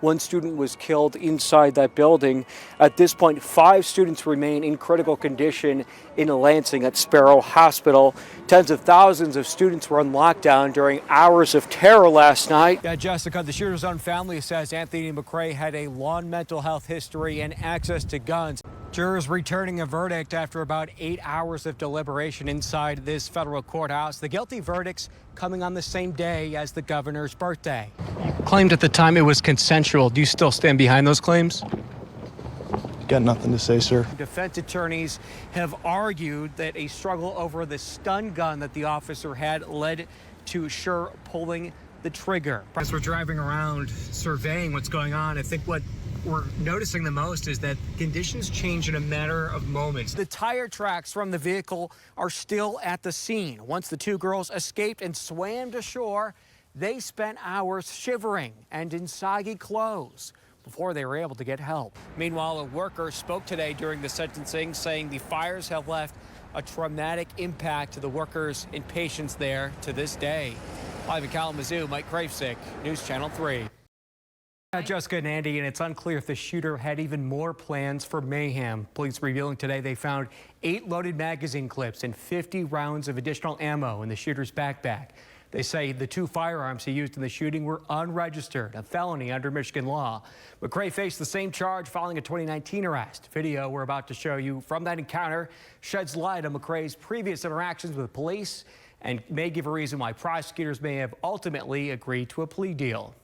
One student was killed inside that building. At this point, 5 students remain in critical condition in Lansing at Sparrow Hospital. Tens of thousands of students were on lockdown during hours of terror last night. Yeah, Jessica, the shooter's own family says Anthony McCray had a long mental health history and access to guns. Jurors returning a verdict after about 8 hours of deliberation inside this federal courthouse. The guilty verdicts coming on the same day as the governor's birthday. You claimed at the time it was consensual. Do you still stand behind those claims? Got nothing to say, sir. Defense attorneys have argued that a struggle over the stun gun that the officer had led to Schur pulling the trigger. As we're driving around surveying what's going on, I think what we're noticing the most is that conditions change in a matter of moments. The tire tracks from the vehicle are still at the scene. Once the 2 girls escaped and swam to shore, they spent hours shivering and in soggy clothes before they were able to get help. Meanwhile, a worker spoke today during the sentencing, saying the fires have left a traumatic impact to the workers and patients there to this day. Live in Kalamazoo, Mike Krfcik, News Channel 3. Jessica and Andy, and it's unclear if the shooter had even more plans for mayhem. Police revealing today they found 8 loaded magazine clips and 50 rounds of additional ammo in the shooter's backpack. They say the 2 firearms he used in the shooting were unregistered, a felony under Michigan law. McCray faced the same charge following a 2019 arrest. Video we're about to show you from that encounter sheds light on McCray's previous interactions with police and may give a reason why prosecutors may have ultimately agreed to a plea deal.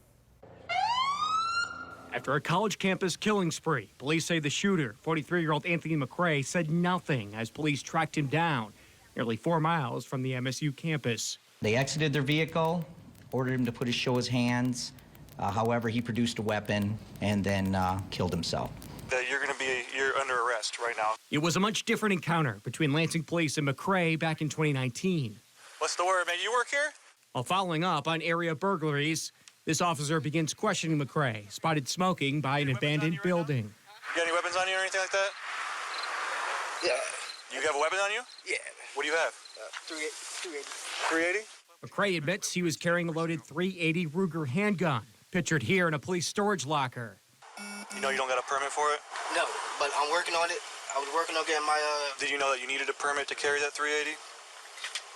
After a college campus killing spree, police say the shooter, 43-year-old Anthony McCray, said nothing as police tracked him down nearly 4 miles from the MSU campus. They exited their vehicle, ordered him to show his hands. However, he produced a weapon and then killed himself. You're under arrest right now. It was a much different encounter between Lansing police and McCray back in 2019. What's the word, man? You work here? While following up on area burglaries, this officer begins questioning McCray, spotted smoking by an abandoned building. You got any weapons on you or anything like that? Yeah. You have a weapon on you? Yeah. What do you have? 380. 380? McCray admits he was carrying a loaded .380 Ruger handgun, pictured here in a police storage locker. You know you don't got a permit for it? No, but I'm working on it. I was working on getting my, Did you know that you needed a permit to carry that 380?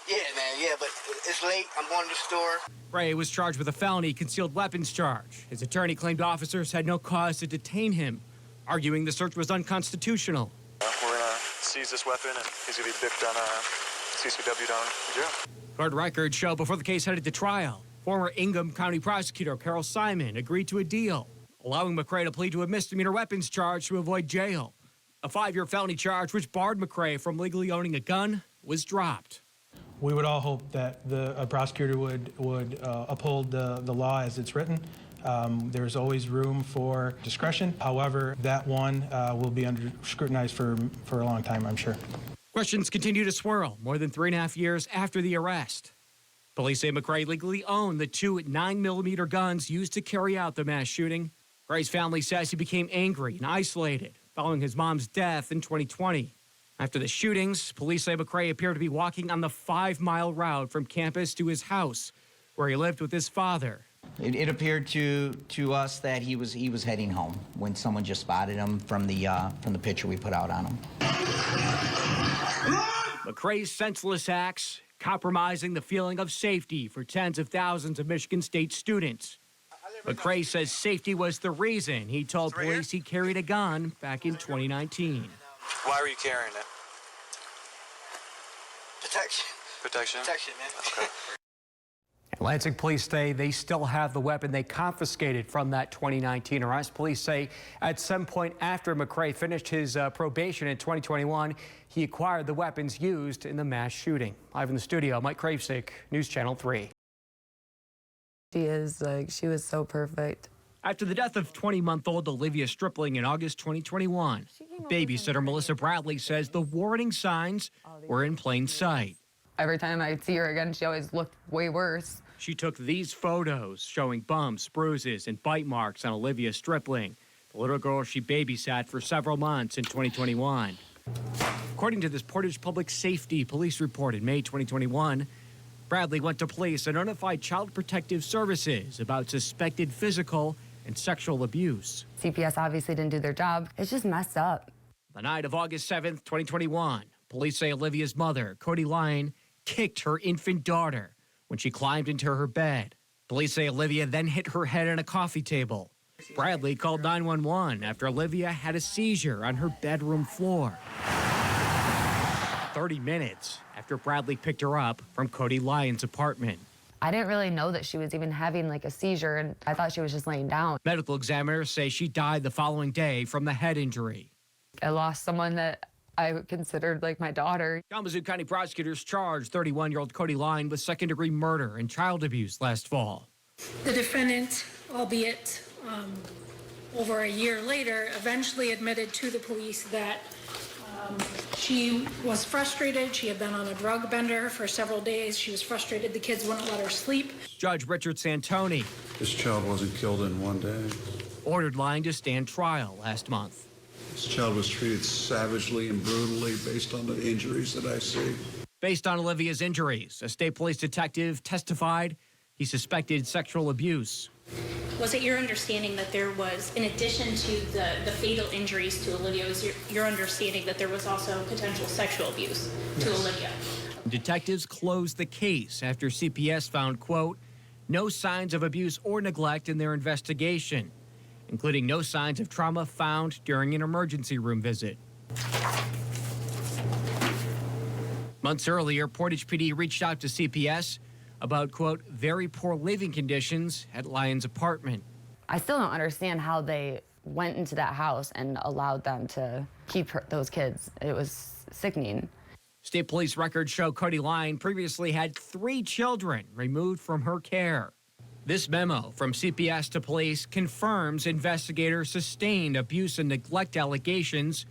Yeah, man, yeah, but it's late. I'm going to the store. Ray was charged with a felony concealed weapons charge. His attorney claimed officers had no cause to detain him, arguing the search was unconstitutional. We're going to seize this weapon, and he's going to be bipped on CCW down in jail. Court records show before the case headed to trial, former Ingham County prosecutor Carol Simon agreed to a deal, allowing McCray to plead to a misdemeanor weapons charge to avoid jail. A 5-year felony charge, which barred McCray from legally owning a gun, was dropped. We would all hope that a prosecutor would uphold the law as it's written. There's always room for discretion. However, that one will be under scrutinized for a long time, I'm sure. Questions continue to swirl more than 3.5 years after the arrest. Police say McCray legally owned the 2 9mm guns used to carry out the mass shooting. McCray's family says he became angry and isolated following his mom's death in 2020. After the shootings, police say McCray appeared to be walking on the 5-mile route from campus to his house, where he lived with his father. It appeared to us that he was heading home when someone just spotted him from the picture we put out on him. McCray's senseless acts compromising the feeling of safety for tens of thousands of Michigan State students. McCray says safety was the reason he told police he carried a gun back in 2019. Why were you carrying it? Protection. Protection? Protection, man. Okay. Lansing police say they still have the weapon they confiscated from that 2019 arrest. Police say at some point after McCray finished his probation in 2021, he acquired the weapons used in the mass shooting. Live in the studio, Mike Krfcik, News Channel 3. She was so perfect. After the death of 20-month-old Olivia Stripling in August 2021, babysitter Melissa Bradley says the warning signs were in plain sight. Every time I'd see her again, she always looked way worse. She took these photos showing bumps, bruises, and bite marks on Olivia Stripling, the little girl she babysat for several months in 2021. According to this Portage Public Safety Police report in May 2021, Bradley went to police and notified Child Protective Services about suspected physical and sexual abuse. CPS obviously didn't do their job. It's just messed up. The night of August 7th, 2021, police say Olivia's mother, Cody Lyon, kicked her infant daughter when she climbed into her bed. Police say Olivia then hit her head on a coffee table. Bradley called 911 after Olivia had a seizure on her bedroom floor. 30 minutes after Bradley picked her up from Cody Lyon's apartment. I didn't really know that she was even having like a seizure, and I thought she was just laying down. Medical examiners say she died the following day from the head injury. I lost someone that I considered like my daughter. Kalamazoo County prosecutors charged 31-year-old Cody Lyon with second-degree murder and child abuse last fall. The defendant, albeit over a year later, eventually admitted to the police that she was frustrated. She had been on a drug bender for several days. She was frustrated the kids wouldn't let her sleep. Judge Richard Santoni This child wasn't killed in one day. ordered Lyon to stand trial last month. This child was treated savagely and brutally based on the injuries that I see. Based on Olivia's injuries, a state police detective testified he suspected sexual abuse. Was it your understanding that there was, in addition to the fatal injuries to Olivia, was your understanding that there was also potential sexual abuse to Olivia? Detectives closed the case after CPS found, quote, no signs of abuse or neglect in their investigation, including no signs of trauma found during an emergency room visit. Months earlier, Portage PD reached out to CPS about, quote, very poor living conditions at Lyon's apartment. I still don't understand how they went into that house and allowed them to keep those kids. It was sickening. State police records show Cody Lyon previously had 3 children removed from her care. This memo from CPS to police confirms investigators sustained abuse and neglect allegations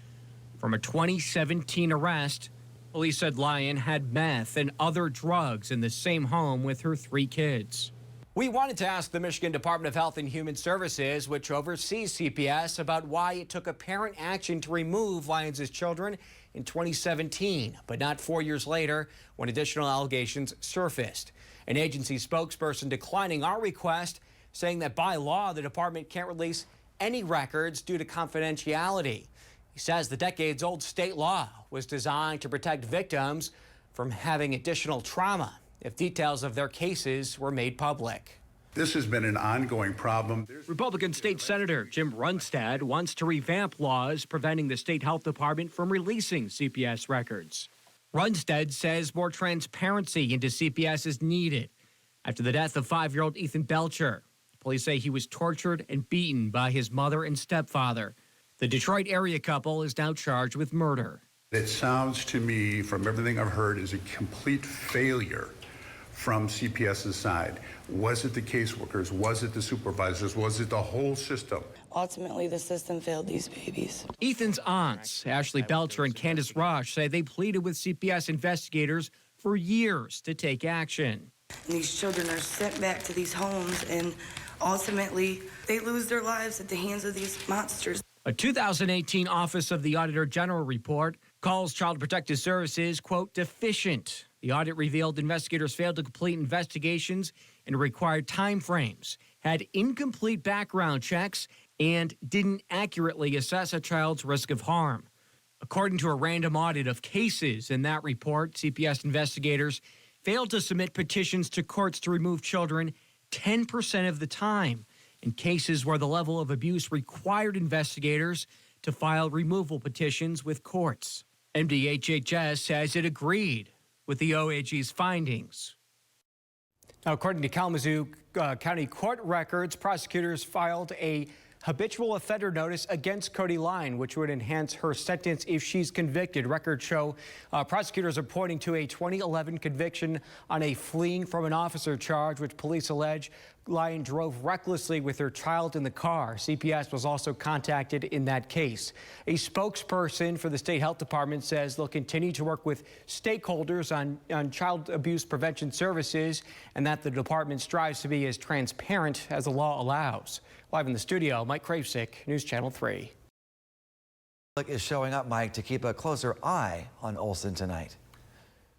from a 2017 arrest. Police said Lyon had meth and other drugs in the same home with her 3 kids. We wanted to ask the Michigan Department of Health and Human Services, which oversees CPS, about why it took apparent action to remove Lyons' children in 2017, but not 4 years later when additional allegations surfaced. An agency spokesperson declining our request, saying that by law the department can't release any records due to confidentiality. He says the decades-old state law was designed to protect victims from having additional trauma if details of their cases were made public. This has been an ongoing problem. Republican State Senator Jim Runstad wants to revamp laws preventing the state health department from releasing CPS records. Runstad says more transparency into CPS is needed after the death of 5-year-old Ethan Belcher. Police say he was tortured and beaten by his mother and stepfather. The Detroit area couple is now charged with murder. It sounds to me, from everything I've heard, is a complete failure from CPS's side. Was it the caseworkers? Was it the supervisors? Was it the whole system? Ultimately, the system failed these babies. Ethan's aunts, Ashley Belcher and Candace Rush, say they pleaded with CPS investigators for years to take action. And these children are sent back to these homes, and ultimately, they lose their lives at the hands of these monsters. A 2018 Office of the Auditor General report calls Child Protective Services, quote, deficient. The audit revealed investigators failed to complete investigations in required timeframes, had incomplete background checks, and didn't accurately assess a child's risk of harm. According to a random audit of cases in that report, CPS investigators failed to submit petitions to courts to remove children 10% of the time in cases where the level of abuse required investigators to file removal petitions with courts. MDHHS says it agreed with the OAG's findings. Now, according to Kalamazoo County Court records, prosecutors filed a habitual offender notice against Cody Lyon, which would enhance her sentence if she's convicted. Records show prosecutors are pointing to a 2011 conviction on a fleeing from an officer charge, which police allege Lyon drove recklessly with her child in the car. CPS was also contacted in that case. A spokesperson for the state health department says they'll continue to work with stakeholders on child abuse prevention services and that the department strives to be as transparent as the law allows. Live in the studio, Mike Krfcik, News Channel 3. Is showing up, Mike, to keep a closer eye on Olsen tonight.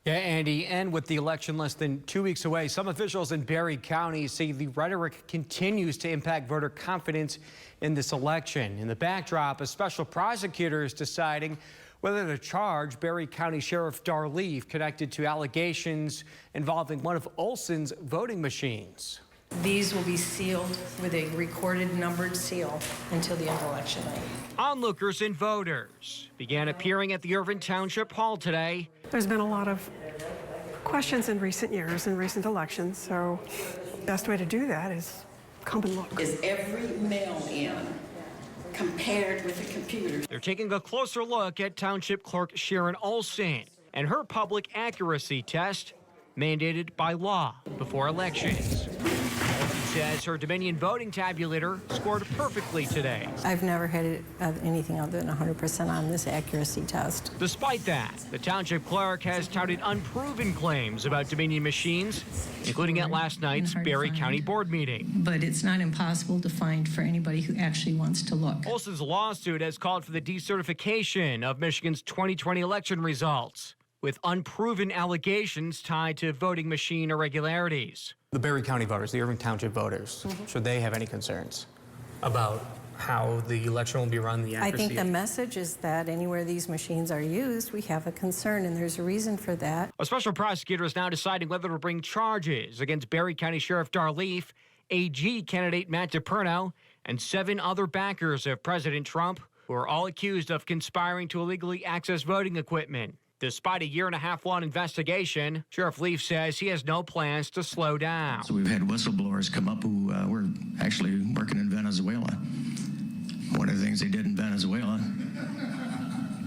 Yeah, Andy, and with the election less than 2 weeks away, some officials in Berry County say the rhetoric continues to impact voter confidence in this election. In the backdrop, a special prosecutor is deciding whether to charge Berry County Sheriff Darleaf connected to allegations involving one of Olson's voting machines. These will be sealed with a recorded numbered seal until the end of election night. Onlookers and voters began appearing at the Irvin Township Hall today. There's been a lot of questions in recent years, in recent elections, so the best way to do that is come and look. Is every mail-in compared with the computer? They're taking a closer look at Township Clerk Sharon Olson and her public accuracy test mandated by law before elections. Olson says her Dominion voting tabulator scored perfectly today. I've never had anything other than 100% on this accuracy test. Despite that, the township clerk has touted unproven claims about Dominion machines, including at last night's Berry County Board meeting. But it's not impossible to find for anybody who actually wants to look. Olson's lawsuit has called for the decertification of Michigan's 2020 election results, with unproven allegations tied to voting machine irregularities. The Berry County voters, the Irving Township voters, should they have any concerns about how the election will be run, the accuracy? I think the message is that anywhere these machines are used, we have a concern, and there's a reason for that. A special prosecutor is now deciding whether to bring charges against Berry County Sheriff Darleaf, AG candidate Matt DePerno, and 7 other backers of President Trump, who are all accused of conspiring to illegally access voting equipment. Despite a year-and-a-half-long investigation, Sheriff Leaf says he has no plans to slow down. So we've had whistleblowers come up who were actually working in Venezuela. One of the things they did in Venezuela,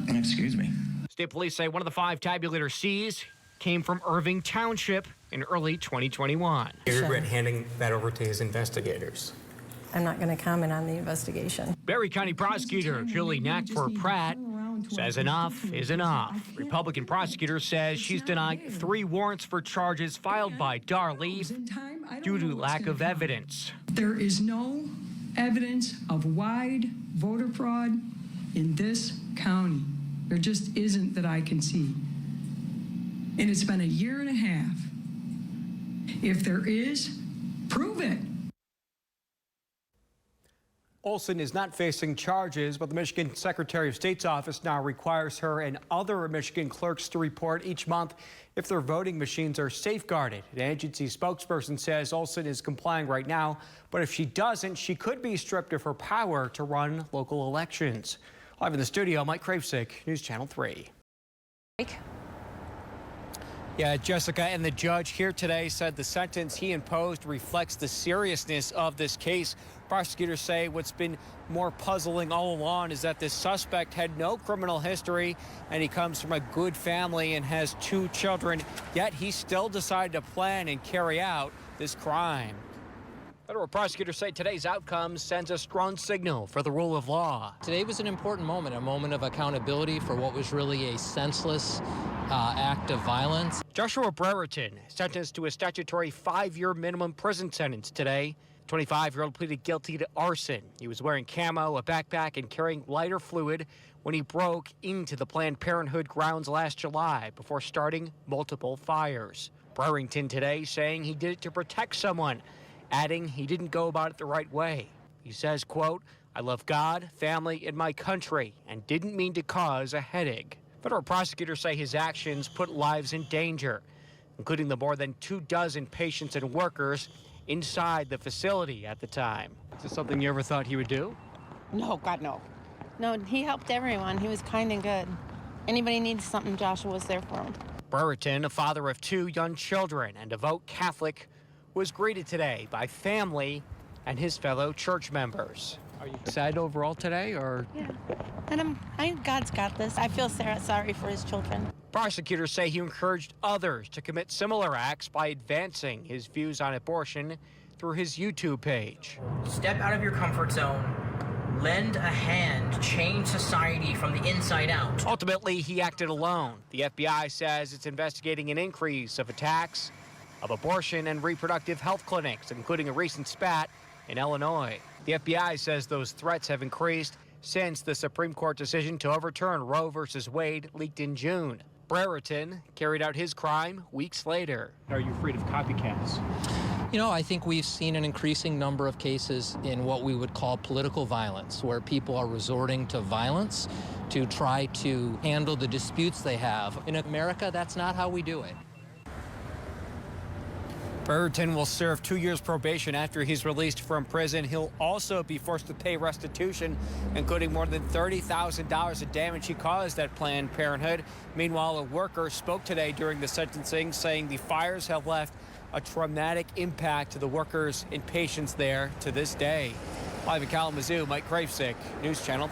excuse me. State police say one of the 5 tabulators seized came from Irving Township in early 2021. He regret handing that over to his investigators. I'm not going to comment on the investigation. Berry County prosecutor Julie Knackford Pratt says enough is enough. Republican prosecutor says she's denied 3 warrants for charges filed by Darleaf due to lack of evidence. There is no evidence of wide voter fraud in this county. There just isn't that I can see. And it's been a year and a half. If there is, prove it. Olson is not facing charges, but the Michigan Secretary of State's office now requires her and other Michigan clerks to report each month if their voting machines are safeguarded. An agency spokesperson says Olson is complying right now, but if she doesn't, she could be stripped of her power to run local elections. Live in the studio, Mike Krfcik, News Channel 3. Yeah, Jessica, and the judge here today said the sentence he imposed reflects the seriousness of this case. Prosecutors say what's been more puzzling all along is that this suspect had no criminal history and he comes from a good family and has 2 children, yet he still decided to plan and carry out this crime. Federal prosecutors say today's outcome sends a strong signal for the rule of law. Today was an important moment, a moment of accountability for what was really a senseless act of violence. Joshua Brereton sentenced to a statutory 5-year minimum prison sentence today. 25-year-old pleaded guilty to arson. He was wearing camo, a backpack, and carrying lighter fluid when he broke into the Planned Parenthood grounds last July before starting multiple fires. Brereton today saying he did it to protect someone, adding he didn't go about it the right way. He says, quote, "I love God, family, and my country, and didn't mean to cause a headache." Federal prosecutors say his actions put lives in danger, including the more than 24 patients and workers inside the facility at the time. Is this something you ever thought he would do? No, God, no. No, he helped everyone. He was kind and good. Anybody needs something, Joshua was there for him. Brereton, a father of 2 young children and devout Catholic, was greeted today by family and his fellow church members. Are you excited overall today, or? Yeah, and God's got this. I feel sorry for his children. Prosecutors say he encouraged others to commit similar acts by advancing his views on abortion through his YouTube page. Step out of your comfort zone. Lend a hand. Change society from the inside out. Ultimately, he acted alone. The FBI says it's investigating an increase of attacks of abortion and reproductive health clinics, including a recent spat in Illinois. The FBI says those threats have increased since the Supreme Court decision to overturn Roe v. Wade leaked in June. Brereton carried out his crime weeks later. Are you afraid of copycats? You know, I think we've seen an increasing number of cases in what we would call political violence, where people are resorting to violence to try to handle the disputes they have. In America, that's not how we do it. Brereton will serve 2 years probation after he's released from prison. He'll also be forced to pay restitution, including more than $30,000 of damage he caused at Planned Parenthood. Meanwhile, a worker spoke today during the sentencing, saying the fires have left a traumatic impact to the workers and patients there to this day. Live in Kalamazoo, Mike Krfcik, News Channel.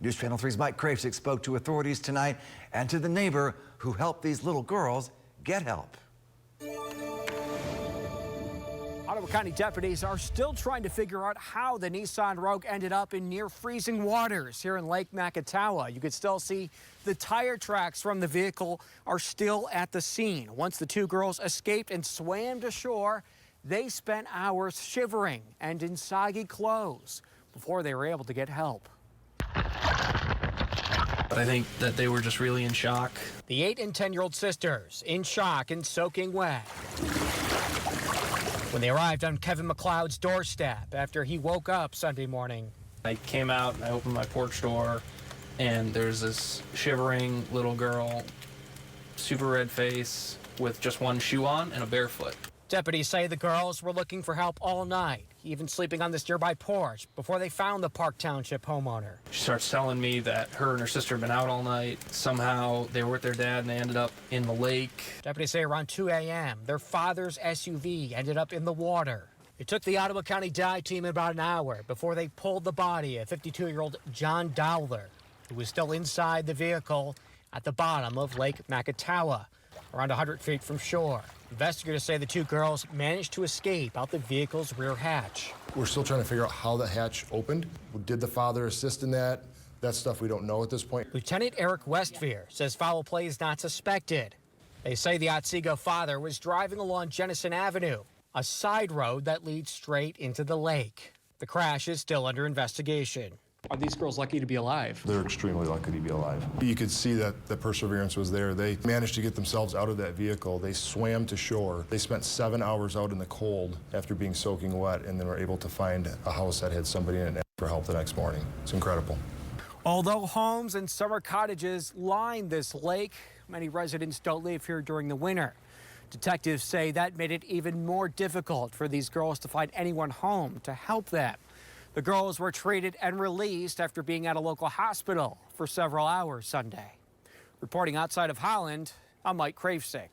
News Channel 3's Mike Krfcik spoke to authorities tonight and to the neighbor who helped these little girls get help. Ottawa County deputies are still trying to figure out how the Nissan Rogue ended up in near freezing waters here in Lake Macatawa. You could still see the tire tracks from the vehicle are still at the scene. Once the two girls escaped and swam to shore, they spent hours shivering and in soggy clothes before they were able to get help. I think that they were just really in shock. The 8 and 10-year-old sisters in shock and soaking wet when they arrived on Kevin McLeod's doorstep after he woke up Sunday morning. I came out and I opened my porch door, and there's this shivering little girl, super red face, with just one shoe on and a barefoot. Deputies say the girls were looking for help all night, even sleeping on this nearby porch before they found the Park Township homeowner. She starts telling me that her and her sister have been out all night. Somehow they were with their dad and they ended up in the lake. Deputies say around 2 a.m., their father's SUV ended up in the water. It took the Ottawa County dive team about an hour before they pulled the body of 52-year-old John Dowler, who was still inside the vehicle at the bottom of Lake Macatawa, around 100 feet from shore. Investigators say the two girls managed to escape out the vehicle's rear hatch. We're still trying to figure out how the hatch opened. Did the father assist in that? That's stuff we don't know at this point. Lieutenant Eric Westphier says foul play is not suspected. They say the Otsego father was driving along Jennison Avenue, a side road that leads straight into the lake. The crash is still under investigation. Are these girls lucky to be alive? They're extremely lucky to be alive. You could see that the perseverance was there. They managed to get themselves out of that vehicle. They swam to shore. They spent 7 hours out in the cold after being soaking wet, and then were able to find a house that had somebody in it for help the next morning. It's incredible. Although homes and summer cottages line this lake, many residents don't live here during the winter. Detectives say that made it even more difficult for these girls to find anyone home to help them. The girls were treated and released after being at a local hospital for several hours Sunday. Reporting outside of Holland, I'm Mike Krfcik.